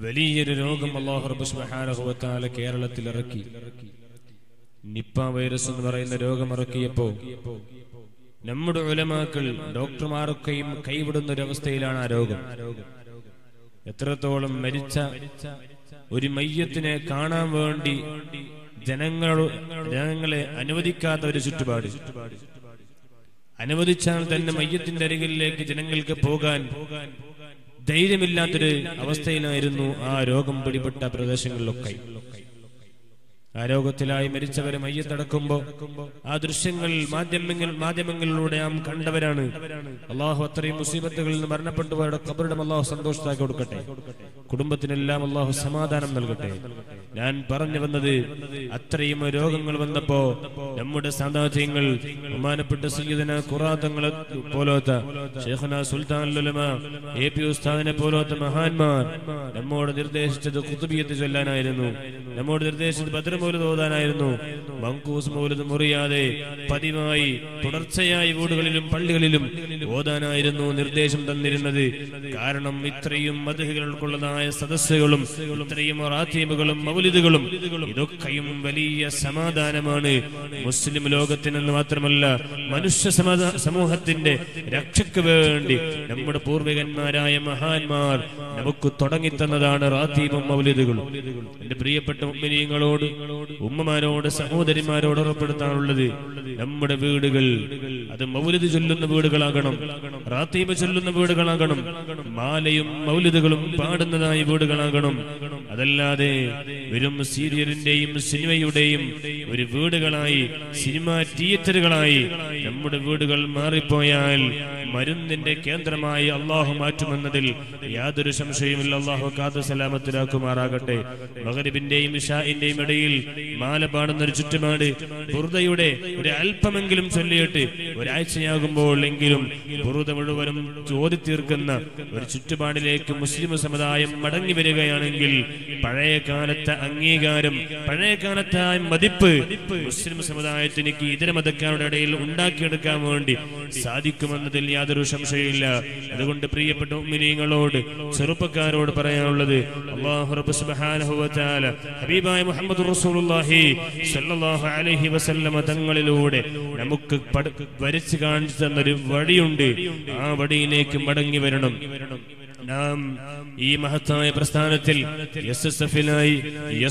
വലിയൊരു രോഗം അല്ലാഹു റബ്ബ് സുബ്ഹാനഹു വ തആല കേരളത്തിൽ ഇറക്കി. നിപ്പ വൈറസ് എന്ന് പറയുന്ന രോഗം ഇറക്കിയപ്പോൾ നമ്മുടെ ഉലമാക്കൾ ഡോക്ടർമാരൊക്കെയും കൈവിടുന്ന ഒരവസ്ഥയിലാണ് ആ രോഗം. എത്രത്തോളം മരിച്ച ഒരു മയ്യത്തിനെ കാണാൻ വേണ്ടി ജനങ്ങളെ അനുവദിക്കാത്ത ഒരു ചുറ്റുപാട്. അനുവദിച്ചാൽ തന്നെ മയ്യത്തിന്റെ അരികിലേക്ക് ജനങ്ങൾക്ക് പോകാൻ ധൈര്യമില്ലാത്തൊരു അവസ്ഥയിലായിരുന്നു ആ രോഗം പിടിപെട്ട പ്രദേശങ്ങളിലൊക്കെ. ആ രോഗത്തിലായി മരിച്ചവരെ മയ്യത്തടക്കുമ്പോൾ ആ ദൃശ്യങ്ങൾ മാധ്യമങ്ങളിലൂടെ നാം കണ്ടവരാണ്. അള്ളാഹു അത്രയും മുസീബത്തുകളിൽ നിന്ന് മരണപ്പെട്ടവരുടെ ഖബറിടം അള്ളാഹു സന്തോഷത്താക്കി കൊടുക്കട്ടെ. കുടുംബത്തിനെല്ലാം അള്ളാഹു സമാധാനം നൽകട്ടെ. ഞാൻ പറഞ്ഞു വന്നത്, അത്രയും രോഗങ്ങൾ വന്നപ്പോ നമ്മുടെ സാദാത്യങ്ങൾ ബഹുമാനപ്പെട്ട സയ്യിദന ഖുറാത്തങ്ങളെ പോലത്തെ ശൈഖുനാ സുൽത്താനുൽ ഉലമ AP ഉസ്താദിനെ പോലത്തെ മഹാന്മാർ നമ്മോട് നിർദ്ദേശിച്ചത് ഖുതുബിയത്ത് ചൊല്ലാനായിരുന്നു. നമ്മോട് നിർദ്ദേശിച്ചത് ബദർ മൗലിദ് ഓതാനായിരുന്നു. മങ്കൂസ് മൗലിദ് മുറിയാതെ പതിവായി തുടർച്ചയായി വീടുകളിലും പള്ളികളിലും ഓതാനായിരുന്നു നിർദ്ദേശം തന്നിരുന്നത്. കാരണം ഇത്രയും മദ്ഹുകൾക്കുള്ളതായ സദസ്സുകളും ഇത്രയും റാത്തീബുകളും മൗലിദുകളും ഇതൊക്കെയും വലിയ സമാധാനമാണ് മുസ്ലിം ലോകത്തിനെന്ന് മാത്രമല്ല മനുഷ്യ സമൂഹത്തിന്റെ രക്ഷയ്ക്ക് വേണ്ടി നമ്മുടെ പൂർവികന്മാരായ മഹാന്മാർ നമുക്ക് തുടങ്ങിത്തന്നതാണ് റാത്തീബും മൗലിദുകളും. എന്റെ പ്രിയപ്പെട്ട മുഅ്മിനീങ്ങളോട്, ഉമ്മമാരോട്, സഹോദരിമാരോട് ഉറപ്പെടുത്താനുള്ളത്, നമ്മുടെ വീടുകൾ അത് മൗലിദ് ചൊല്ലുന്ന വീടുകളാകണം, റാത്തീബ് ചൊല്ലുന്ന വീടുകളാകണം, മാലയും മൗലിദുകളും പാടുന്നതായ വീടുകളാകണം. അതല്ലാതെ വെറും സീരിയലിന്റെയും സിനിമയുടെയും ഒരു വീടുകളായി, സിനിമാ തിയേറ്ററുകളായി നമ്മുടെ വീടുകൾ മാറിപ്പോയാൽ മരുന്നിന്റെ കേന്ദ്രമായി അള്ളാഹു മാറ്റുമെന്നതിൽ യാതൊരു സംശയവുമില്ല. അള്ളാഹു കാത്ത് സലാമത്തിലാക്കുമാറാകട്ടെ. മഗ്രിബിന്റെയും ഇശാഇന്റെയും ഇടയിൽ മാല പാടുന്ന ഒരു ചുറ്റുപാട് ബുർദയുടെ ഒരു അല്പമെങ്കിലും ചൊല്ലിയിട്ട് ഒരാഴ്ചയാകുമ്പോൾ എങ്കിലും ബുർദ മുഴുവനും ചോദി തീർക്കുന്ന ഒരു ചുറ്റുപാടിലേക്ക് മുസ്ലിം സമുദായം മടങ്ങി വരികയാണെങ്കിൽ പഴയ കാലത്തെ അംഗീകാരം, പഴയ കാലത്തെ മതിപ്പ് മുസ്ലിം സമുദായത്തിന് ഇതര മതക്കാരുടെ ഇടയിൽ ഉണ്ടാക്കിയെടുക്കാൻ വേണ്ടി സാധിക്കുമെന്നതിൽ യാതൊരു സംശയമില്ല. അതുകൊണ്ട് പ്രിയപ്പെട്ട മുഅ്മിനീങ്ങളോട്, ചെറുപ്പക്കാരോട് പറയാനുള്ളത്, അല്ലാഹു റബ്ബ് സുബ്ഹാനഹു വ തആല ഹബീബായ മുഹമ്മദ് റസൂലുള്ളാഹി സ്വല്ലല്ലാഹു അലൈഹി വസല്ലമ തങ്ങളിലൂടെ നമുക്ക് വരച്ചു കാണിച്ചു തന്നൊരു വഴിയുണ്ട്. ആ വഴിയിലേക്ക് മടങ്ങി വരണം. നാം ഈ മഹത്തായ പ്രസ്ഥാനത്തിൽ SSF-ലായി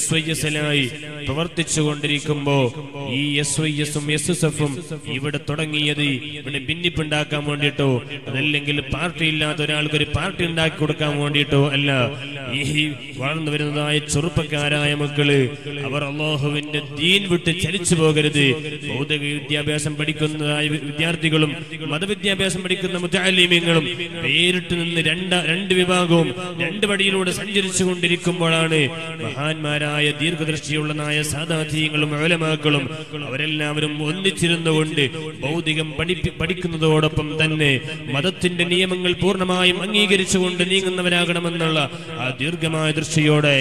SYS-ലായി പ്രവർത്തിച്ചു കൊണ്ടിരിക്കുമ്പോ ഈ SYS-ഉം SSF-ഉം ഇവിടെ തുടങ്ങിയത് ഇവിടെ ഭിന്നിപ്പുണ്ടാക്കാൻ വേണ്ടിയിട്ടോ അതല്ലെങ്കിൽ പാർട്ടി ഇല്ലാത്ത ഒരാൾക്ക് ഒരു പാർട്ടി ഉണ്ടാക്കി കൊടുക്കാൻ വേണ്ടിയിട്ടോ അല്ല. ഈ വളർന്നു വരുന്നതായ ചെറുപ്പക്കാരായ മക്കള് അവർ അല്ലാഹുവിന്റെ ദീൻ വിട്ട് ചലിച്ചു പോകരുത്. ഭൗതിക വിദ്യാഭ്യാസം പഠിക്കുന്നതായ വിദ്യാർത്ഥികളും മതവിദ്യാഭ്യാസം പഠിക്കുന്ന മുതഅല്ലിമീങ്ങളും നേരിട്ട് നിന്ന് രണ്ട് വിഭാഗവും രണ്ട് വഴിയിലൂടെ സഞ്ചരിച്ചു കൊണ്ടിരിക്കുമ്പോഴാണ് മഹാന്മാരായ ദീർഘദൃഷ്ടിയുള്ളതായ സാദാത്യങ്ങളും ഉലമാക്കളും അവരെല്ലാവരും ഒന്നിച്ചിരുന്നുകൊണ്ട് ഭൗതികം പഠിക്കുന്നതോടൊപ്പം തന്നെ മതത്തിന്റെ നിയമങ്ങൾ പൂർണ്ണമായും അംഗീകരിച്ചുകൊണ്ട് നീങ്ങുന്നവരാകണമെന്നുള്ള ആ ദീർഘമായ ദൃഷ്ടിയോടെ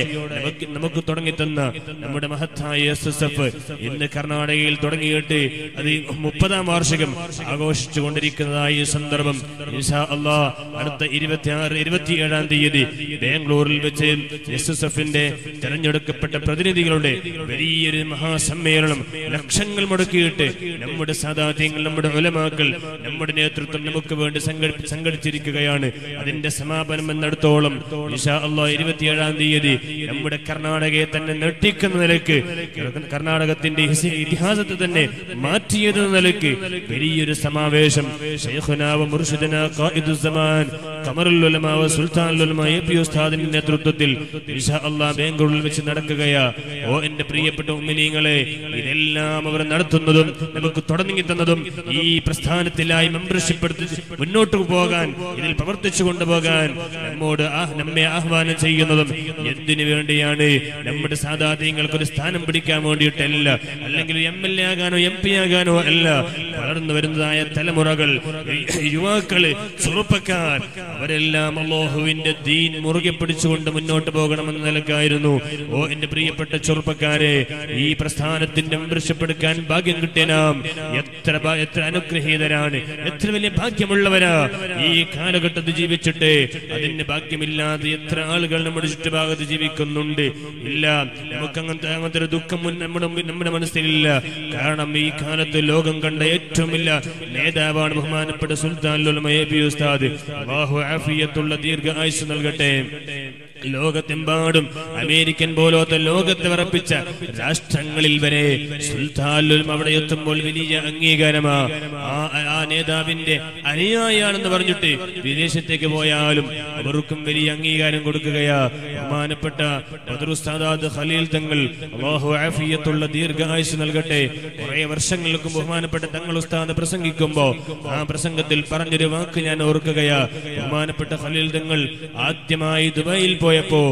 നമുക്ക് തുടങ്ങിത്തന്ന നമ്മുടെ മഹത്തായ SSF ഇന്ന് കർണാടകയിൽ തുടങ്ങിയിട്ട് അത് 30ാം വാർഷികം ആഘോഷിച്ചു കൊണ്ടിരിക്കുന്നതായ സന്ദർഭം ഇൻഷാ അല്ലാഹ് അടുത്ത 27-ാം തീയതി ബാംഗ്ലൂരിൽ വെച്ച് SSF-ന്റെ തെരഞ്ഞെടുക്കപ്പെട്ട പ്രതിനിധികളുടെ വലിയൊരു മഹാസമ്മേളനം ലക്ഷങ്ങൾ മുടക്കിയിട്ട് നമ്മുടെ സാദാത്യങ്ങൾ, നമ്മുടെ ഉലമാക്കൾ, നമ്മുടെ നേതൃത്വം നമുക്ക് വേണ്ടി സംഘടിച്ചിരിക്കുകയാണ്. അതിന്റെ സമാപനം എന്നിടത്തോളം ഇൻഷാ അല്ലാഹ് 27ാം തീയതി നമ്മുടെ കർണാടകയെ തന്നെ ഞെട്ടിക്കുന്ന നിലയ്ക്ക്, കർണാടകത്തിന്റെ ഇതിഹാസത്തെ തന്നെ മാറ്റിയത് നിലയ്ക്ക് വലിയൊരു സമാവേശം ശൈഖുനാ വ മുർഷിദനാ ഖായിദുസ്സമാൻ ഖമറുൽ ഉലമാ വ സുൽത്താനുൽ ഉലമാ AP ഉസ്താദിന്റെ നേതൃത്വത്തിൽ ഇൻഷാ അല്ലാഹ് ബാംഗ്ലൂരിൽ വെച്ച് നടക്കുകയാ. ഓ എന്റെ പ്രിയപ്പെട്ട മുഅ്മിനീങ്ങളെ, ഇതെല്ലാം അവർ നടത്തുന്നതും നമുക്ക് തുടങ്ങി തന്നതും ഈ പ്രസ്ഥാനത്തിലായി മെമ്പർഷിപ്പ് എടുത്ത് മുന്നോട്ട് പോകാൻ, ഇതിൽ പ്രവർത്തിച്ചു കൊണ്ടുപോകാൻ നമ്മെ ആഹ്വാനം ചെയ്യുന്നതും എന്തിനു വേണ്ടിയാണ്? നമ്മുടെ സാദാത്യങ്ങൾക്ക് ഒരു സ്ഥാനം പിടിക്കാൻ വേണ്ടിയിട്ടല്ല, അല്ലെങ്കിൽ MLA ആകാനോ MP ആകാനോ അല്ല. വളർന്നു വരുന്നതായ തലമുറകൾ, യുവാക്കള്, ചെറുപ്പക്കാർ അവരെല്ലാം അല്ലാഹുവിന്റെ ദീൻ മുറുകെ പിടിച്ചുകൊണ്ട് മുന്നോട്ട് പോകണമെന്ന നിലക്കായിരുന്നു. ഓ എന്റെ പ്രിയപ്പെട്ട ചെറുപ്പക്കാരെ, ഈ പ്രസ്ഥാനത്തിന്റെ മെമ്പർഷിപ്പ് എടുക്കാൻ ഭാഗ്യം കിട്ടിയ നാം എത്ര അനുഗ്രഹീതരാണ്, എത്ര വലിയ ഭാഗ്യമുള്ളവരാ. ഈ കാലഘട്ടത്തിൽ ജീവിച്ചിട്ട് അതിന് ഭാഗ്യമില്ലാതെ എത്ര ആളുകൾ നമ്മുടെ ചുറ്റുഭാഗത്ത് ജീവിക്കുന്നുണ്ട്. ഇല്ല, നമുക്ക് അങ്ങനത്തെ ഒരു ദുഃഖം നമ്മുടെ മനസ്സിലില്ല. കാരണം ഈ കാലത്ത് ലോകം കണ്ട ഏറ്റവും വലിയ നേതാവാണ് ബഹുമാനപ്പെട്ട സുൽത്താൻ ഉലമ എ.പി. ഉസ്താദ്. അല്ലാഹു ആഫിയത്തുള്ള ദീർഘായുസ്സ് നൽകട്ടെ. ലോകത്തെമ്പാടും അമേരിക്കൻ പോലത്തെ ലോകത്തെ വിറപ്പിച്ച രാഷ്ട്രങ്ങളിൽ വരെ സുൽത്താൻ ഉലമ അവിടെ എത്തുമ്പോൾ വലിയ അംഗീകാരമാ. ആ നേതാവിന്റെ അനുയായിയാണെന്ന് പറഞ്ഞിട്ട് വിദേശത്തേക്ക് പോയാലും അവർക്കും വലിയ അംഗീകാരം കൊടുക്കുകയാ. ബഹുമാനപ്പെട്ട ബദർ ഉസ്താദ് ഖലീൽ തങ്ങൾ, അല്ലാഹു ആഫിയത്തുള്ള ദീർഘായുസ്സ് നൽകട്ടെ. കുറെ വർഷങ്ങൾക്കും ബഹുമാനപ്പെട്ട തങ്ങൾ ഉസ്താദ് പ്രസംഗിക്കുമ്പോ ആ പ്രസംഗത്തിൽ പറഞ്ഞൊരു വാക്ക് ഞാൻ ഓർക്കുകയാ. ബഹുമാനപ്പെട്ട ഖലീൽ തങ്ങൾ ആദ്യമായി ദുബായിൽ പോയപ്പോ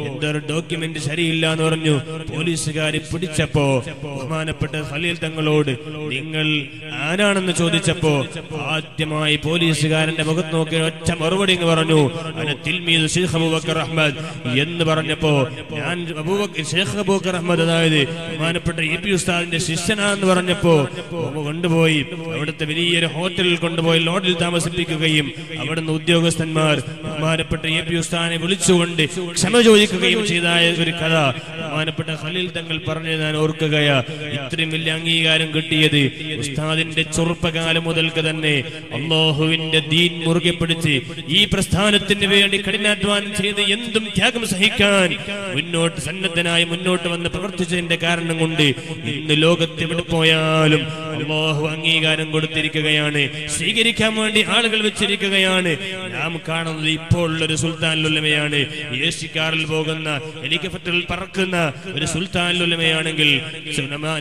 എന്തൊരു ഡോക്യുമെന്റ് ശരിയില്ല എന്ന് പറഞ്ഞു. പോലീസുകാരെ പിടിച്ചപ്പോ ബഹുമാനപ്പെട്ട ഖലീൽ തങ്ങളോട് നിങ്ങൾ ആരാണെന്ന് ചോദിച്ചപ്പോ ആദ്യമായി പോലീസുകാരന്റെ മുഖത്ത് നോക്കി ഒറ്റ മറുപടി പറഞ്ഞു, തിൽമീദ് ശൈഖ് അബൂബക്കർ അഹ്മദ് എന്ന് പറഞ്ഞപ്പോ ഞാൻ ശൈഖ് അബൂബക്കർ അഹ്മദ്, അതായത് ബഹുമാനപ്പെട്ട എ.പി. ഉസ്താദിന്റെ ശിഷ്യനാന്ന് പറഞ്ഞപ്പോ കൊണ്ടുപോയി അവിടുത്തെ വലിയൊരു ഹോട്ടലിൽ കൊണ്ടുപോയി ലോഡ്ജിൽ താമസിപ്പിക്കുകയും അവിടുന്ന് ഉദ്യോഗസ്ഥന്മാർ ബഹുമാനപ്പെട്ട എ.പി. ഉസ്താദിനെ വിളിച്ചുകൊണ്ട് ക്ഷമ ചോദിക്കുകയും ചെയ്തായ ഒരു കഥ ബഹുമാനപ്പെട്ട ഖലീൽ തങ്ങൾ പറഞ്ഞു ഞാൻ ഓർക്കുകയാ. ഇത്രയും വലിയ അംഗീകാരം കിട്ടിയത് ഉസ്താദിന്റെ ചെറുപ്പകാലം മുതൽക്ക് തന്നെ അല്ലാഹുവിന്റെ ദീൻ മുറുകെ പിടിച്ച് ഈ പ്രസ്ഥാനത്തിന് വേണ്ടി കഠിനാധ്വാനം ചെയ്ത് എന്തും ത്യാഗം സഹിക്കാൻ സന്നദ്ധനായി മുന്നോട്ട് വന്ന് പ്രവർത്തിച്ചതിന്റെ കാരണം കൊണ്ട് ഇന്ന് ലോകത്ത് എവിടെ പോയാലും അല്ലാഹു അംഗീകാരം കൊടുത്തിരിക്കുകയാണ്. സ്വീകരിക്കാൻ വേണ്ടി ആളുകൾ വെച്ചിരിക്കുകയാണ്. നാം കാണുന്നത് ഇപ്പോൾ ഉള്ളൊരു സുൽത്താൻ ഉലമയാണ്. എസി കാറിൽ പോകുന്ന, ഹെലികോപ്റ്ററിൽ പറക്കുന്ന ഒരു സുൽത്താൻ ഉലമയാണെങ്കിൽ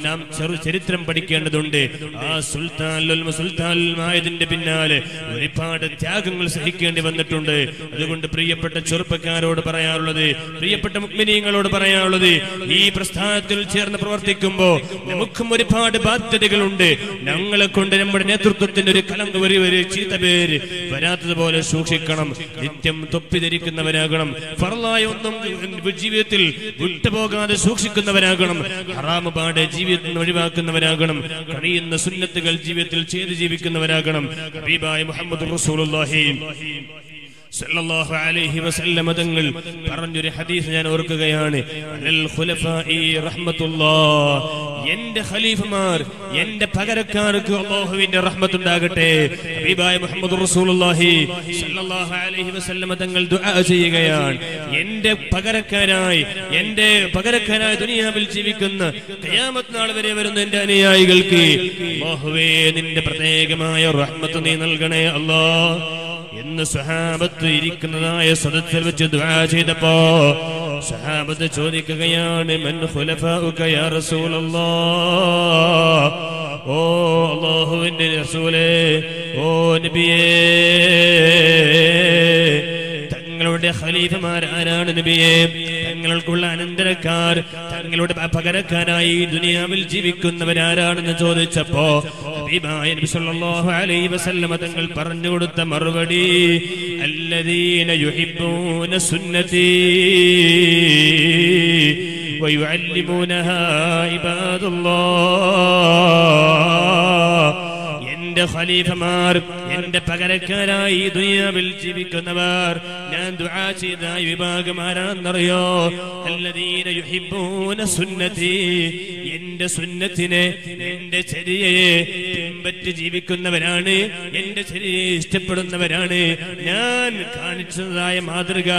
നാം ചരിത്രം പഠിക്കേണ്ടതുണ്ട്. ആ സുൽത്താൻ ഉലമായതിന്റെ പിന്നാലെ ഒരുപാട് ത്യാഗങ്ങൾ സഹിക്കേണ്ടി വന്നിട്ടുണ്ട്. അതുകൊണ്ട് പ്രിയപ്പെട്ട ചെറുപ്പക്കാരോട് പറയാനുള്ളത്, പ്രിയപ്പെട്ട മുഅ്മിനീങ്ങളോട് പറയാനുള്ളത്, ഈ പ്രസ്ഥാനത്തിൽ ചേർന്ന് പ്രവർത്തിക്കുമ്പോ നമുക്കും ഒരുപാട് ബാധ്യതകളുണ്ട്. ഞങ്ങളെ കൊണ്ട് നമ്മുടെ നേതൃത്വത്തിന്റെ ഒരു കലങ്ക് ഒരു ചീത്ത പേര് വരാത്തതുപോലെ സൂക്ഷിക്കണം. നിത്യം തൊപ്പി ധരിക്കുന്നവരാകണം. ഫർളായ ഒന്നും ജീവിതത്തിൽ വിട്ടുപോകാതെ സൂക്ഷിക്കുന്നവരാകണം. ഹറാമ് പാടെ ജീവിതത്തിൽ ഒഴിവാക്കുന്നവരാകണം. കഴിയുന്ന സുന്നത്തുകൾ ജീവിതത്തിൽ ചെയ്ത് ജീവിക്കുന്നവരാകണം. ഹബീബായ മുഹമ്മദ് റസൂലുള്ളാഹി സല്ലല്ലാഹു അലൈഹി വസല്ലം തങ്ങൾ പറഞ്ഞൊരു ഹദീസ് ഞാൻ ഓർക്കുകയാണ്. അലൽ ഖുലഫാഇ റഹ്മത്തുള്ളാഹ്, എന്റെ ഖലീഫമാർ, എന്റെ പകരക്കാർക്ക് അല്ലാഹുവിന്റെ റഹ്മത്ത് ഉണ്ടാകട്ടെ. ഹബീബായ മുഹമ്മദ് റസൂലുള്ളാഹി സല്ലല്ലാഹു അലൈഹി വസല്ലം തങ്ങൾ ദുആ ചെയ്യുകയാണ്. എന്റെ പകരക്കാരായി ദുനിയാവിൽ ജീവിക്കുന്ന ഖിയാമത്ത് നാൾ വരെ വരുന്ന എന്റെ അനുയായികൾക്ക് അല്ലാഹുവേ നിന്റെ പ്രത്യേകമായ റഹ്മത്ത് നീ നൽകണേ അല്ലാഹ് എന്ന് സ്വഹാബത്ത് ഇരിക്കുന്നതായ സദസ്സിൽ വെച്ച് ദുആ ചെയ്തപ്പോ സ്വഹാബത്ത് ചോദിക്കുകയാണ്, മൻ ഖുലഫാഉക യാ റസൂലല്ലാഹ്, ഓ അല്ലാഹുവിന്റെ റസൂലേ, ഓ നബിയേ, തങ്ങളുടെ ഖലീഫമാർ ആരാണ് നബിയേ? തങ്ങൾക്കുള്ള അനന്തരക്കാർ, തങ്ങളുടെ പകരക്കാരായി ദുനിയാവിൽ ജീവിക്കുന്നവരാരാണെന്ന് ചോദിച്ചപ്പോ ഹബീബായ നബി സല്ലല്ലാഹു അലൈഹി വസല്ലം തങ്ങൾ പറഞ്ഞു കൊടുത്ത മറുപടി, അല്ലദീന യുഹിബ്ബൂന സുന്നതി വയുഅല്ലിമൂനഹാ ഇബാദുല്ലാഹ്. എന്റെ ഖലീഫമാർ, എന്റെ പകരക്കാരായി ദുനിയാവിൽ ജീവിക്കുന്നവർ, ഞാൻ ദുആ ചെയ്ത വിഭാഗം ആരാന്നറിയോ? അല്ലദീന യുഹിബ്ബൂന സുന്നതി, എന്റെ സുന്നത്തിനെ, എന്റെ ചര്യയെ പിൻപറ്റി ജീവിക്കുന്നവരാണ്, എന്റെ ചര്യയെ ഇഷ്ടപ്പെടുന്നവരാണ്. ഞാൻ കാണിച്ചതായ മാതൃക,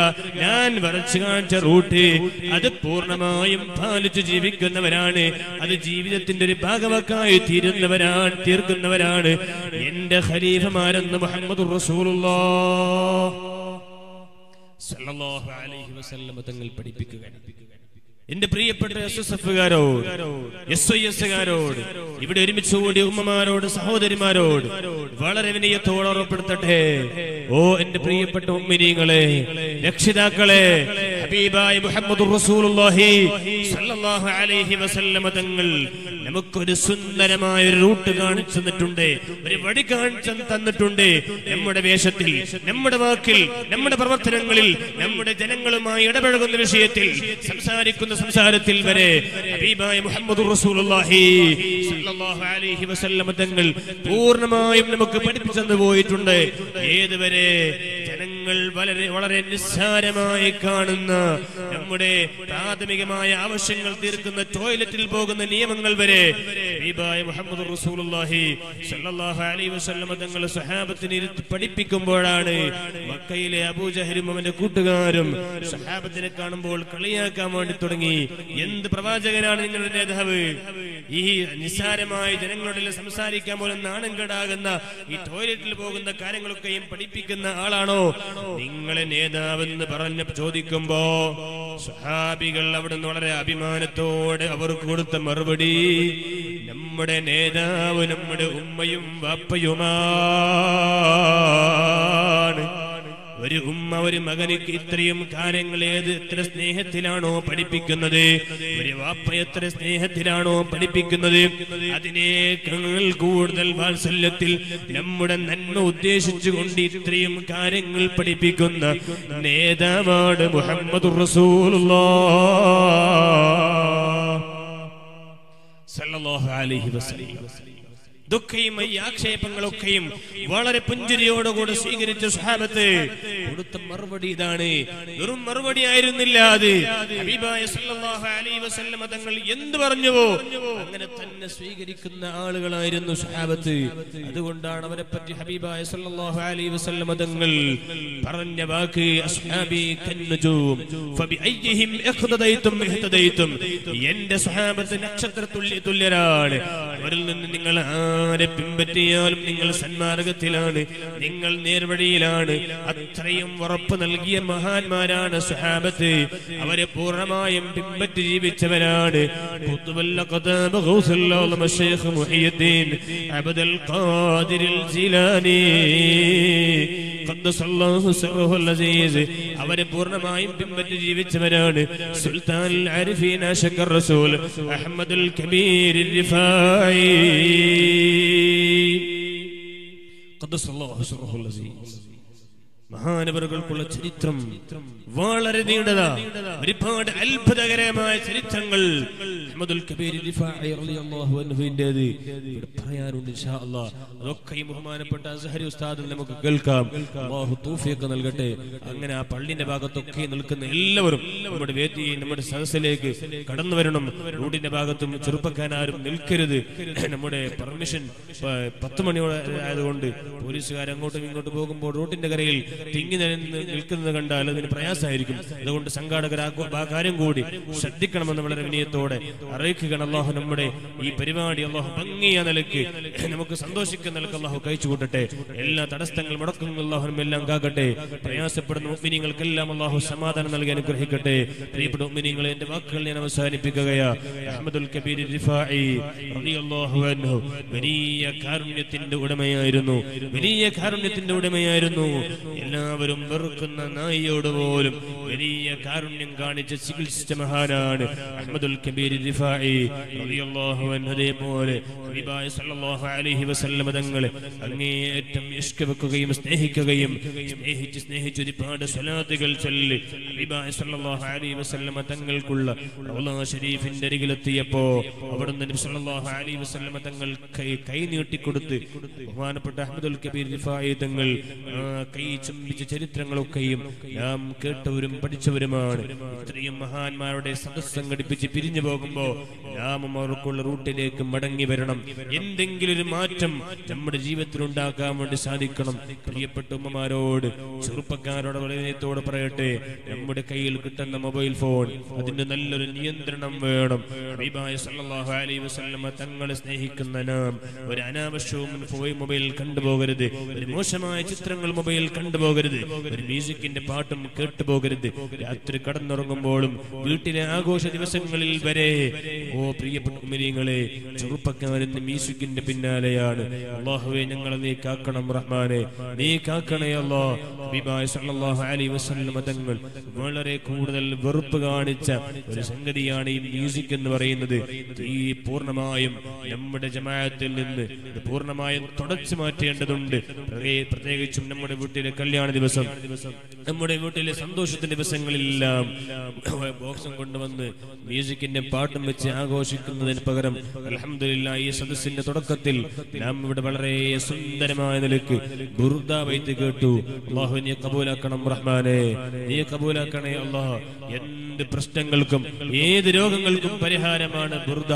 ഞാൻ വരച്ചു കാണിച്ച റൂട്ട്, അത് പൂർണ്ണമായും പാലിച്ചു ജീവിക്കുന്നവരാണ്. അത് ജീവിതത്തിന്റെ ഒരു ഭാഗവാക്കായി തീർക്കുന്നവരാണ് എന്റെ ഖലീഫമാരെന്ന് മുഹമ്മദുർ റസൂലുള്ളാഹ് സല്ലല്ലാഹു അലൈഹി വസല്ലം തങ്ങൾ പഠിപ്പിക്കുകയാണ്. എന്റെ പ്രിയപ്പെട്ട എസ്എസ്എഫുകാരോട്, എസ്ഐഎസ്കാരോട്, ഇവിടെ ഒരുമിച്ച് കൂടി ഉമ്മമാരോട്, സഹോദരിമാരോട് വളരെ വിനയത്തോടെ ഓർമ്മപ്പെടുത്തട്ടെ, ഓ എന്റെ പ്രിയപ്പെട്ട മുഅ്മിനീങ്ങളെ, രക്ഷിതാക്കളെ, ഹബീബായ മുഹമ്മദുർ റസൂലുള്ളാഹി സ്വല്ലല്ലാഹു അലൈഹി വസല്ലം തങ്ങൾ നമുക്കൊരു സുന്ദരമായ ഒരു റൂട്ട് കാണിച്ചു തന്നിട്ടുണ്ട്, ഒരു വഴി കാണിച്ചു തന്നിട്ടുണ്ട്. നമ്മുടെ വേഷത്തിൽ, നമ്മുടെ വാക്കിൽ, നമ്മുടെ പ്രവർത്തനങ്ങളിൽ, നമ്മുടെ ജനങ്ങളുമായി ഇടപഴകുന്ന വിഷയത്തിൽ, സംസാരിക്കുന്ന സംസാരത്തിൽ വരെ ഹബീബായ മുഹമ്മദുർ റസൂലുള്ളാഹി സ്വല്ലല്ലാഹു അലൈഹി വസല്ലം തങ്ങൾ പൂർണ്ണമായും നമുക്ക് പഠിപ്പിച്ചു തന്നു പോയിട്ടുണ്ട്. ഏതുവരെ ജനങ്ങൾ വളരെ നിസ്സാരമായി കാണുന്ന നമ്മുടെ പ്രാഥമികമായ ആവശ്യങ്ങൾ തീർക്കുന്ന ടോയ്ലറ്റിൽ പോകുന്ന നിയമങ്ങൾ വരെ ഹബീബായ മുഹമ്മദുർ റസൂലുള്ളാഹി സ്വല്ലല്ലാഹു അലൈഹി വസല്ലം തങ്ങൾ സ്വഹാബത്തിനെ പഠിപ്പിക്കുമ്പോഴാണ് മക്കയിലെ അബൂജഹലും അവന്റെ കൂട്ടുകാരും സ്വഹാബത്തിനെ കാണുമ്പോൾ കളിയാക്കാൻ വേണ്ടി തുടങ്ങി. എന്ത് പ്രവാചകനാണ് നിങ്ങളുടെ നേതാവ്? ഈ നിസ്സാരമായ ജനങ്ങളുടെ സംസാരിക്കാൻ പോലും നാണം കേടാകുന്ന ഈ ടോയ്ലറ്റിൽ പോകുന്ന കാര്യങ്ങളൊക്കെയും പഠിപ്പിക്കുന്ന ആളാണോ നിങ്ങളെ നേതാവെന്ന് പറഞ്ഞ് ചോദിക്കുമ്പോ സ്വഹാബികൾ അവിടുന്ന് വളരെ അഭിമാനത്തോടെ അവർക്ക് കൊടുത്ത മറുപടി, നമ്മുടെ നേതാവ് നമ്മുടെ ഉമ്മയും വാപ്പയുമാണ്. ഒരു ഉമ്മ ഒരു മകന് ഇത്രയും കാര്യങ്ങൾ എത്ര സ്നേഹത്തിലാണോ പഠിപ്പിക്കുന്നത്, ഒരു വാപ്പ എത്ര സ്നേഹത്തിലാണോ പഠിപ്പിക്കുന്നത്, അതിനേക്കാൾ കൂടുതൽ വാത്സല്യത്തിൽ നമ്മുടെ നന്മ ഉദ്ദേശിച്ചുകൊണ്ട് ഇത്രയും കാര്യങ്ങൾ പഠിപ്പിക്കുന്ന നേതാവാണ് മുഹമ്മദുർ റസൂലുള്ളാഹി സ്വല്ലല്ലാഹു അലൈഹി വസല്ലം. ദുഃഖയും ഈ ആക്ഷേപങ്ങളൊക്കെയും വളരെ പുഞ്ചിരിയോടുകൂടി സ്വീകരിച്ച സ്വഹാബത്ത് കൊടുത്ത മറുപടി ഇതാണ്. വെറും മറുപടി ആയിരുന്നില്ല അത്. ഹബീബായ സല്ലല്ലാഹു അലൈഹി വസല്ലം തങ്ങൾ എന്ത് പറഞ്ഞുവോ അങ്ങനെ തന്നെ സ്വീകരിക്കുന്ന ആളുകളായിരുന്നു സ്വഹാബത്ത്. അതുകൊണ്ടാണ് അവരെ പറ്റി ഹബീബായ സല്ലല്ലാഹു അലൈഹി വസല്ലം തങ്ങൾ പറഞ്ഞ വാക്ക്, അസ്ഹാബി കന്നുജൂം ഫബിഅയ്യിഹിം ഇഖ്തദൈതും ഇഹ്തദൈതും. എന്റെ സ്വഹാബത്ത് നക്ഷത്ര തുല്യരാണ്. അവരിൽ നിന്ന് നിങ്ങൾ ആരെ പിൻപറ്റിയാലും നിങ്ങൾ സന്മാർഗത്തിലാണ്, നിങ്ങൾ നേർവഴിയിലാണ്. അത്രയും ഉറപ്പ് നൽകിയ മഹാന്മാരാണ് സ്വഹാബത്ത്. അവരെ പൂർണ്ണമായും പിൻപറ്റി ജീവിച്ചവരാണ്. അവരെ പൂർണ്ണമായും പിൻപറ്റി ജീവിച്ചവരാണ്. സുൽത്താൻ ആരിഫീൻ ആശിഖുർ റസൂൽ അഹ്മദുൽ കബീർ റിഫായി മഹാനവറുകൾക്കുള്ള ചരിത്രം വളരെ നീണ്ടതാ. ഒരുപാട് അത്ഭുതകരമായ ചരിത്രങ്ങൾ അഹ്മദുൽ കബീർ റിഫാഇ റളിയല്ലാഹു അൻഹുവിന്റേത് ഇവിടെ പറയാനുണ്ട് ഇൻഷാ അല്ലാഹ്. അതൊക്കെ ഈ ബഹുമാനപ്പെട്ട അസ്ഹരി ഉസ്താദിൽ നമുക്ക് കേൾക്കാം. അല്ലാഹു തൗഫീഖ് നൽകട്ടെ. അങ്ങനെ ആ പള്ളിന്റെ ഭാഗത്തൊക്കെ നിൽക്കുന്ന എല്ലാവരും നമ്മുടെ വേദി, നമ്മുടെ സദസ്സിലേക്ക് കടന്നു വരണം. റോഡിന്റെ ഭാഗത്തും ചെറുപ്പക്കാരും നിൽക്കരുത്. നമ്മുടെ പെർമിഷൻ 10 മണിയോടെ ആയതുകൊണ്ട് പോലീസുകാർ അങ്ങോട്ടും ഇങ്ങോട്ടും പോകുമ്പോൾ റോഡിന്റെ കരയിൽ തിങ്ങി നിൽക്കുന്നത് കണ്ടാൽ അതിന് പ്രയാസമായിരിക്കും. അതുകൊണ്ട് സംഘാടകർ ആ കാര്യം കൂടി ശ്രദ്ധിക്കണമെന്ന് വളരെ വിനയത്തോടെ അറിയിക്കുകയാണ്. അല്ലാഹു നമ്മുടെ ഈ പരിപാടി അല്ലാഹു ഭംഗിയ നിലയ്ക്ക് നമുക്ക് സന്തോഷിക്കുന്ന നിലക്ക് അല്ലാഹു കഴിച്ചു കൂട്ടട്ടെ. എല്ലാ തടസ്സങ്ങൾ മുടക്കങ്ങളും അല്ലാഹു എല്ലാം കാക്കട്ടെ. പ്രയാസപ്പെടുന്ന മുഅ്മിനീങ്ങൾക്കെല്ലാം അല്ലാഹു സമാധാനം നൽകി അനുഗ്രഹിക്കട്ടെ. പ്രിയപ്പെട്ട മുഅ്മിനീങ്ങളെ, എന്റെ വാക്കുകൾ ഞാൻ അവസാനിപ്പിക്കുകയാ. അഹ്മദുൽ കബീർ റിഫാഇ റളിയല്ലാഹു അൻഹു വലിയ കാരുണ്യത്തിന്റെ ഉടമയായിരുന്നു. വലിയ കാരുണ്യത്തിന്റെ ഉടമയായിരുന്നു. എല്ലാവരും വെറുക്കുന്ന നായിയോട് പോലും വലിയ കാരുണ്യം കാണിച്ച് ചികിത്സിച്ച മഹാനാണ് അഹ്മദുൽ കബീർ റിഫാഇ റളിയല്ലാഹു അൻഹു. അതേപോലെ ഹബീബായ സല്ലല്ലാഹു അലൈഹി വസല്ലം തങ്ങളെ അങ്ങേയറ്റം ഇഷ്ക് വെക്കുകയും സ്നേഹിക്കുകയും സ്നേഹിച്ച് ഒരുപാട് സ്വലാത്തുകൾ ചൊല്ലി ഹബീബായ സല്ലല്ലാഹു അലൈഹി വസല്ലം തങ്ങൾക്കുള്ള റൗള ശരീഫിന്റെ അരികിലെത്തിയപ്പോ അവിടുന്ന് നബി സല്ലല്ലാഹു അലൈഹി വസല്ലം തങ്ങൾ കൈ നീട്ടിക്കൊടുത്ത് ബഹുമാനപ്പെട്ട അഹ്മദുൽ കബീർ റിഫാഇ തങ്ങൾ കൈ ചുംബിച്ച ചരിത്രങ്ങളൊക്കെയും നാം കേട്ടവരും പഠിച്ചവരുമാണ്. ഇത്രയും മഹാന്മാരുടെ സദസ്സ് സംഘടിപ്പിച്ച് പിരിഞ്ഞു പോകുമ്പോ നാം അവർക്കുള്ള റൂട്ടിലേക്ക് മടങ്ങി വരണം. എന്തെങ്കിലും ഒരു മാറ്റം നമ്മുടെ ജീവിതത്തിൽ ഉണ്ടാക്കാൻ വേണ്ടി സാധിക്കണം. പ്രിയപ്പെട്ട ഉമ്മമാരോട്, ചെറുപ്പക്കാരോട് വളരെത്തോടെ പറയട്ടെ, നമ്മുടെ കയ്യിൽ കിട്ടുന്ന മൊബൈൽ ഫോൺ അതിന്റെ നല്ലൊരു നിയന്ത്രണം വേണം. ഹബീബായ സല്ലല്ലാഹു അലൈഹി വസല്ലം തങ്ങളെ സ്നേഹിക്കുന്ന നാം ഒരു അനാവശ്യവും മൊബൈൽ കണ്ടുപോകരുത്. ഒരു മോശമായ ചിത്രങ്ങൾ മൊബൈൽ കണ്ടുപോകരുത്. ഒരു മ്യൂസിക്കിന്റെ പാട്ടും കേട്ടുപോകരുത്. പോകരുത്. രാത്രി കടന്നുറങ്ങുമ്പോഴും വീട്ടിലെ ആഘോഷ ദിവസങ്ങളിൽ വരെ പ്രിയപ്പെട്ട മുഅ്മിനീങ്ങളെ, ചെറുപ്പക്കാരെന്ന് മ്യൂസിക്കിന്റെ പിന്നാലെയാണ്. അല്ലാഹുവേ, ഞങ്ങളെ നീ കാക്കണം റഹ്മാനെ, നീ കാക്കണേ അല്ലാഹ്. ഹബീബായ സല്ലല്ലാഹു അലൈഹി വസല്ലം തങ്ങൾ വളരെ കൂടുതൽ വെറുപ്പ് കാണിച്ച ഒരു സംഗതിയാണ് ഈ മ്യൂസിക് എന്ന് പറയുന്നത്. ഈ പൂർണ്ണമായും നമ്മുടെ ജമാഅത്തിൽ നിന്ന് പൂർണ്ണമായും തുടച്ചു മാറ്റേണ്ടതുണ്ട്. പ്രത്യേകിച്ചും നമ്മുടെ വീട്ടിലെ കല്യാണ ദിവസം, നമ്മുടെ വീട്ടിലെ സന്തോഷത്തിന്റെ ദിവസങ്ങളിലെല്ലാം ബോക്സും കൊണ്ടുവന്ന് മ്യൂസിക്കിന്റെ പാട്ടും വെച്ച് ആഘോഷിക്കുന്നതിന് പകരം അൽഹംദുലില്ലാഹ് ഈ സദസ്സിന്റെ തുടക്കത്തിൽ നാം ഇവിടെ വളരെ സുന്ദരമായ നിലയ്ക്ക് ബുർദ ബൈത്ത് കേട്ടു. അല്ലാഹു നീ കബൂലാക്കണം റഹ്മാനെ, നീ കബൂലാക്കണേ അല്ലാഹ്. എന്ത് പ്രശ്നങ്ങൾക്കും ഏത് രോഗങ്ങൾക്കും പരിഹാരമാണ് ബുർദ.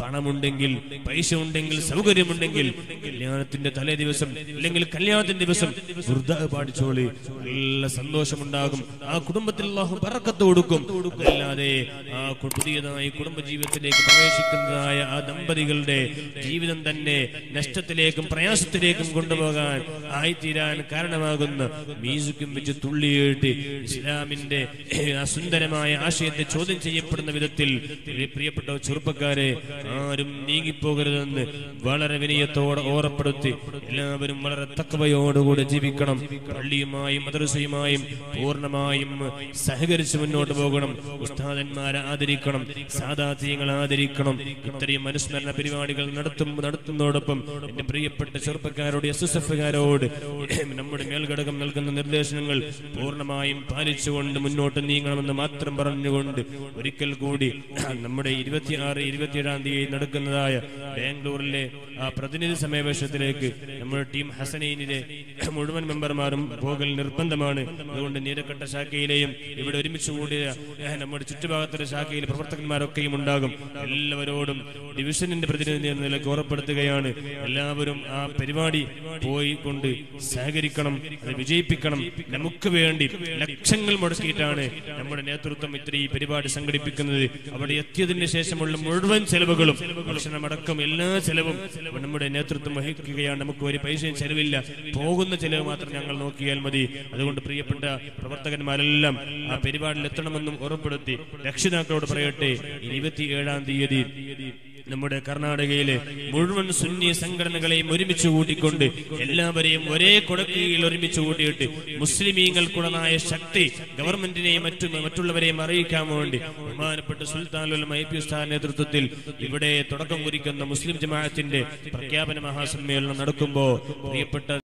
പണമുണ്ടെങ്കിൽ, പൈസ ഉണ്ടെങ്കിൽ, സൗകര്യമുണ്ടെങ്കിൽ കല്യാണത്തിന്റെ തലേ ദിവസം അല്ലെങ്കിൽ കല്യാണത്തിന്റെ ദിവസം ബുർദ പാടിച്ചോളി, നല്ല സന്തോഷമുണ്ടാകും. ആ കുടുംബത്തിൽ അല്ലാഹു ബറക്കത്ത് കൊടുക്കും. അതല്ലാതെ ആ പുതിയതായി കുടുംബജീവിതത്തിലേക്ക് പ്രവേശിക്കുന്നതായ ആ ദമ്പതികളുടെ ജീവിതം തന്നെ നഷ്ടത്തിലേക്കും പ്രയാസത്തിലേക്കും കൊണ്ടുപോകാൻ ആയിത്തീരാൻ കാരണമാകുന്ന മ്യൂസിക്കും വെച്ച് തുള്ളിയിട്ട് ഇസ്ലാമിന്റെ ആ സുന്ദരമായ ആശയത്തെ ചോദ്യം ചെയ്യപ്പെടുന്ന വിധത്തിൽ പ്രിയപ്പെട്ട ചെറുപ്പക്കാരെ ആരും നീങ്ങിപ്പോകരുതെന്ന് വളരെ വിനയത്തോടെ ഓർമ്മപ്പെടുത്തി എല്ലാവരും വളരെ തഖ്വയോടുകൂടി ജീവിക്കണം. പള്ളിയുമായും മദ്രസയുമായും പൂർണ്ണമായും സഹകരിച്ച് മുന്നോട്ട് പോകണം. ഉസ്താദന്മാരെ ആദരിക്കണം, സാദാത്യങ്ങളെ ആദരിക്കണം. ഇത്രയും അനുസ്മരണ പരിപാടികൾ നടത്തുന്നതോടൊപ്പം എന്റെ പ്രിയപ്പെട്ട ചെറുപ്പക്കാരോട്, SSFകാരോട് നമ്മുടെ മേൽഘടകം നൽകുന്ന നിർദ്ദേശങ്ങൾ പൂർണ്ണമായും പാലിച്ചുകൊണ്ട് മുന്നോട്ട് നീങ്ങണമെന്ന് മാത്രം പറഞ്ഞുകൊണ്ട് ഒരിക്കൽ കൂടി നമ്മുടെ 26-27 തീയതി നടക്കുന്നതായ ബാംഗ്ലൂരിലെ ആ പ്രതിനിധി സമാവേശത്തിലേക്ക് നമ്മുടെ ടീം ഹസനൈനിലെ മുഴുവൻ മെമ്പർമാരും പോകൽ നിർബന്ധമാണ്. അതുകൊണ്ട് നീലക്കട്ട ശാഖയിലെയും ഇവിടെ ഒരുമിച്ച് കൂടിയ നമ്മുടെ ചുറ്റുഭാഗത്തുള്ള ശാഖയിലെ പ്രവർത്തകന്മാരൊക്കെയും ഉണ്ടാകും. എല്ലാവരോടും ഡിവിഷനിന്റെ പ്രതിനിധി എന്ന നിലയ്ക്ക് ഉറപ്പെടുത്തുകയാണ്. എല്ലാവരും ആ പരിപാടി പോയിക്കൊണ്ട് സഹകരിക്കണം, അത് വിജയിപ്പിക്കണം. നമുക്ക് വേണ്ടി ലക്ഷങ്ങൾ മുടക്കിയിട്ടാണ് നമ്മുടെ നേതൃത്വം ഈ പരിപാടി സംഘടിപ്പിക്കുന്നത്. അവിടെ എത്തിയതിന് ശേഷമുള്ള മുഴുവൻ ചെലവുകളും, ഭക്ഷണമടക്കം എല്ലാ ചെലവും നമ്മുടെ നേതൃത്വം വഹിക്കുകയാണ്. നമുക്ക് ഒരു പൈസയും ചെലവില്ല, പോകുന്ന ചെലവ് മാത്രം ഞങ്ങൾ നോക്കിയാൽ മതി. അതുകൊണ്ട് പ്രിയപ്പെട്ട പ്രവർത്തകന്മാരെല്ലാം ആ പരിപാടിയിൽ എത്തണമെന്നും ഉറപ്പെടുത്തി രക്ഷിതാക്കളോട് പറയട്ടെ, 27 തീയതി നമ്മുടെ കർണാടകയിലെ മുഴുവൻ സുന്നി സംഘടനകളെയും ഒരുമിച്ച് കൂട്ടിക്കൊണ്ട് എല്ലാവരെയും ഒരേ കൊടക്കീഴിൽ ഒരുമിച്ച് കൂട്ടിയിട്ട് മുസ്ലിമീങ്ങൾക്കുള്ളതായ ശക്തി ഗവൺമെന്റിനെയും മറ്റുള്ളവരെയും അറിയിക്കാൻ വേണ്ടി ബഹുമാനപ്പെട്ട സുൽത്താനുൽ ഉലമ IP ഉസ്താദ് നേതൃത്വത്തിൽ ഇവിടെ തുടക്കം കുറിക്കുന്ന മുസ്ലിം ജമാഅത്തിന്റെ പ്രഖ്യാപന മഹാസമ്മേളനം നടക്കുമ്പോൾ പ്രിയപ്പെട്ട